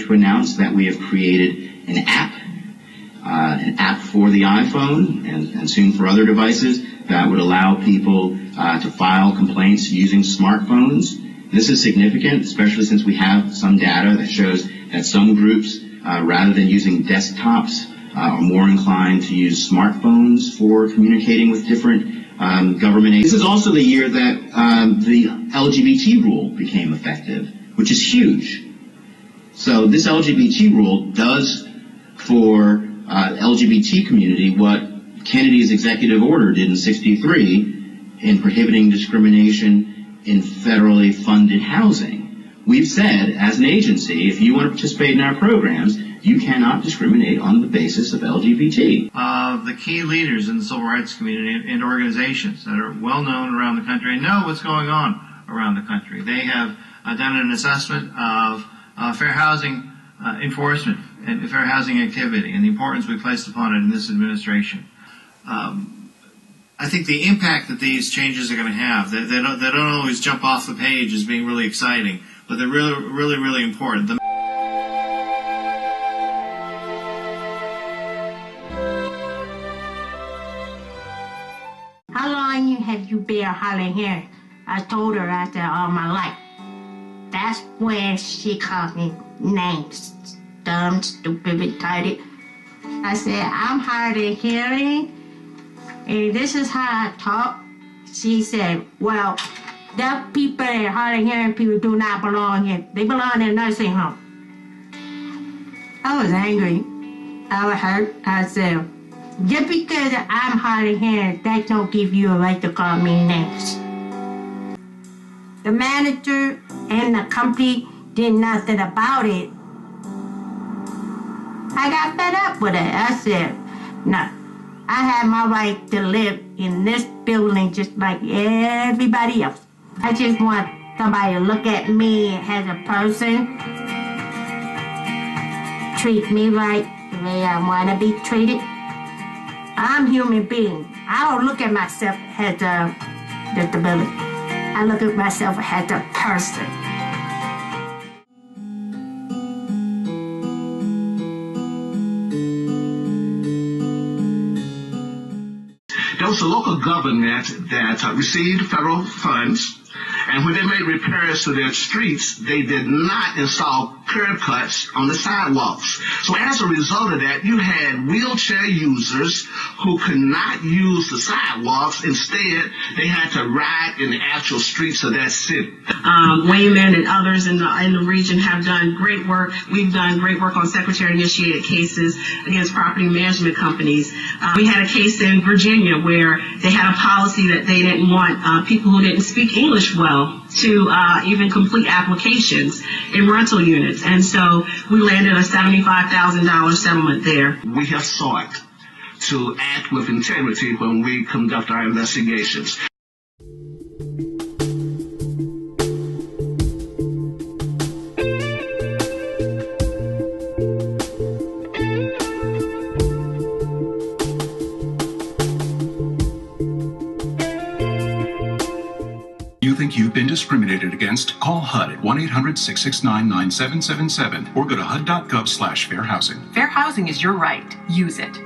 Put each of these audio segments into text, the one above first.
to announce that we have created an app for the iPhone and soon for other devices that would allow people to file complaints using smartphones. This is significant, especially since we have some data that shows that some groups, rather than using desktops, are more inclined to use smartphones for communicating with different government agencies. This is also the year that the LGBT rule became effective, which is huge. So this LGBT rule does for LGBT community what Kennedy's executive order did in '63 in prohibiting discrimination in federally funded housing. We've said, as an agency, if you want to participate in our programs, you cannot discriminate on the basis of LGBT. The key leaders in the civil rights community and organizations that are well known around the country and know what's going on around the country. They have done an assessment of fair housing enforcement and fair housing activity and the importance we placed upon it in this administration. I think the impact that these changes are going to have, they don't always jump off the page as being really exciting, but they're really important. How long have you been hollering here? I told her I said all my life. That's when she called me names. Dumb, stupid, retarded. I said, I'm hard of hearing, and this is how I talk. She said, well, the people that are hard of hearing people do not belong here. They belong in a nursing home. I was angry. I was hurt. I said, just because I'm hard of hearing, that don't give you a right to call me names. The manager and the company did nothing about it. I got fed up with it. I said, no, I have my right to live in this building just like everybody else. I just want somebody to look at me as a person, treat me right the way I want to be treated. I'm a human being. I don't look at myself as a disability. I look at myself as a person. There was a local government that received federal funds, and when they made repairs to their streets, they did not install curb cuts on the sidewalks. So as a result of that, you had wheelchair users who could not use the sidewalks. Instead, they had to ride in the actual streets of that city. Wayman and others in the region have done great work. We've done great work on secretary-initiated cases against property management companies. We had a case in Virginia where they had a policy that they didn't want people who didn't speak English well to even complete applications in rental units. And so we landed a $75,000 settlement there. We have sought to act with integrity when we conduct our investigations. Think you've been discriminated against? Call HUD at 1-800-669-9777 or go to HUD.gov/fair housing. Fair housing is your right. Use it.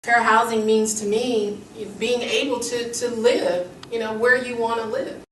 Fair housing means to me being able to live, where you want to live.